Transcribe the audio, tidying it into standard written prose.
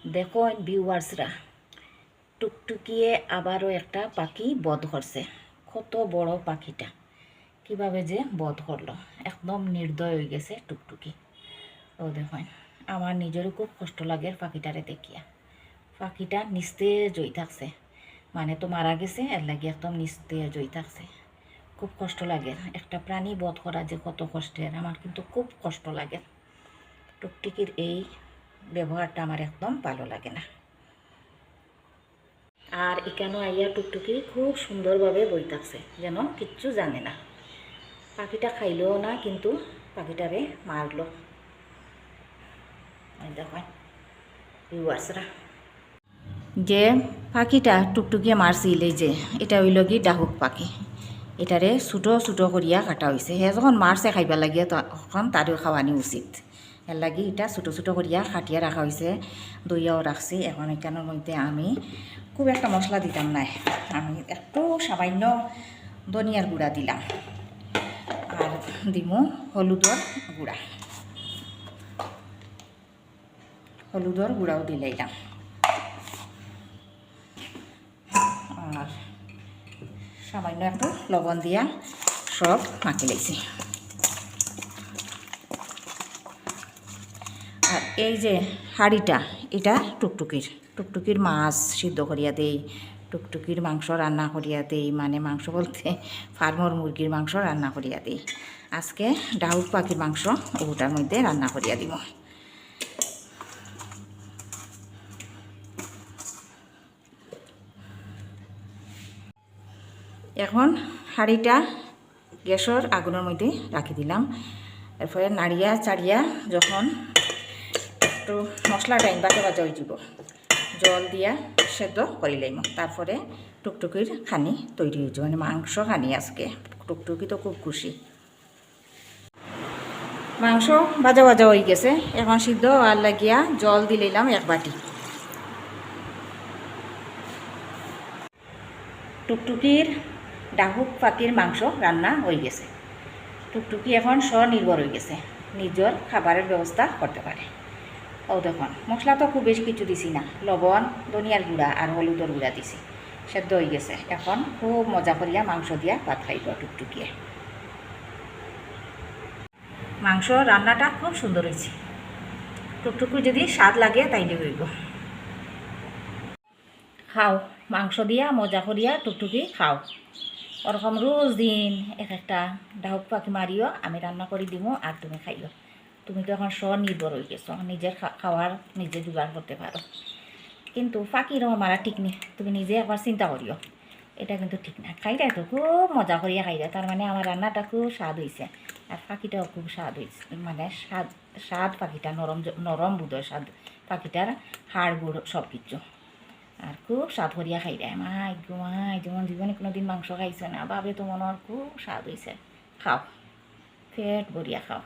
দেখো ভিউয়ার্সরা, টুকটুকিয়ে আবারও একটা পাখি বধ করছে। কত বড় পাখিটা, কিভাবে যে বধ করলো, একদম নির্দয় হয়ে গেছে টুকটুকি। ও দেখেন, আমার নিজেরও খুব কষ্ট লাগে পাখিটারে দেখিয়া। পাখিটা নিস্তেজ হয়ে থাকছে, মানে তো মারা গেছে, এর লাগে একদম নিস্তেজ হয়ে থাকছে। খুব কষ্ট লাগে, একটা প্রাণী বধ করা যে কত কষ্টের, আমার কিন্তু খুব কষ্ট লাগে। টুকটুকির এই ব্যবহারটা আমার একদম ভালো লাগে না। আর এখানেও আইয়া টুকটুকি খুব সুন্দরভাবে বই থাকছে, যেন কিচ্ছু জানে না। পাখিটা খাইলেও না, কিন্তু পাখিটারে মারলো। দেখেন ভিউয়ার্সরা, যে পাখিটা টুকটুকিয়ে মারছিল, এই যে এটা হইল কি ডাহুক পাখি। এটারে ছোটো ছোটো করিয়া কাটা হয়েছে। হে যখন মারছে খাইবা লাগিয়া তখন তারও খাওয়ানি উচিত, এর লাগি এটা ছোটো ছোটো করিয়া কাটিয়া রাখা হয়েছে, দইয়াও রাখছি। এখন এখানের মধ্যে আমি খুব একটা মশলা দিতাম নাই, আমি একটু সামান্য ধনিয়ার গুঁড়া দিলাম, আর দিমু হলুদর গুঁড়া, হলুদর গুঁড়াও দিলাইলাম, আর সামান্য একটু লবণ দিয়া সব মাখি লাইছি। আর এই যে হাঁড়িটা, এটা টুকটুকির মাছ সিদ্ধ করিয়া দেই, টুকটুকির মাংস রান্না করিয়া দেই, মানে মাংস বলতে ফার্মর মুরগির মাংস রান্না করিয়া দেই। আজকে ডাহুক পাখির মাংস ওটার মধ্যে রান্না করিয়া দিব। এখন হাঁড়িটা গ্যাসের আগুনের মধ্যে রাখি দিলাম। এরপরে নাড়িয়া চাড়িয়া যখন একটু মশলা টাইম বাজা হয়ে যাব, জল দিয়া সেদ্ধ করি লাইম, তারপরে টুকটুকির খানি তৈরি হয়েছে, মানে মাংস খানি আজকে। টুকটুকি তো খুব খুশি। মাংস ভাজা ভাজা হয়ে গেছে, এখন সিদ্ধ আর লাগিয়া জল দিলাম 1 বাটি। টুকটুকির ডাহুক পাখির মাংস রান্না হয়ে গেছে। টুকটুকি এখন স্বনির্ভর হয়ে গেছে, নিজের খাবারের ব্যবস্থা করতে পারে। ও দেখুন, মশলা তো খুব বেশি কিছু দিছি না, লবণ, ধনিয়ার গুঁড়া আর হলুদের গুঁড়া দিছি, সেদ্ধ হয়ে গেছে। এখন খুব মজা করিয়া মাংস দিয়া ভাত খাইব টুকটুকিয়ে। মাংস রান্নাটা খুব সুন্দর হয়েছে, টুকটুকি যদি স্বাদ লাগে তাইলে হইব। খাও, মাংস দিয়া মজা করিয়া টুকটুকি খাও। ওরকম রোজ দিন এক একটা ডাহুক পাখি মারিও, আমি রান্না করে দিব আর তুমি খাইও। তুমি তো এখন স্বনির্ভর হয়ে গেছো, নিজের খাওয়ার নিজে জোগাড় করতে পারো। কিন্তু পাখিরও মারা ঠিক নেই, তুমি নিজে একবার চিন্তা করিও, এটা কিন্তু ঠিক না। খাইলে তো খুব মজা করিয়া খাইলে, তার মানে আমার রান্নাটা খুব স্বাদ হয়েছে, আর পাখিটাও খুব স্বাদ হয়েছে, মানে স্বাদ পাখিটা নরম নরম বোধহয় স্বাদ পাখিটার, হাড় গুড় সব কিছু, আর খুব স্বাদ করিয়া খাই দেয়। মাই গো মাই, যেমন জীবনে কোনো দিন মাংস খাইছে না, ভাবে তো মনে হয় খুব স্বাদ হয়েছে। খাও, পেট ভরিয়া খাও।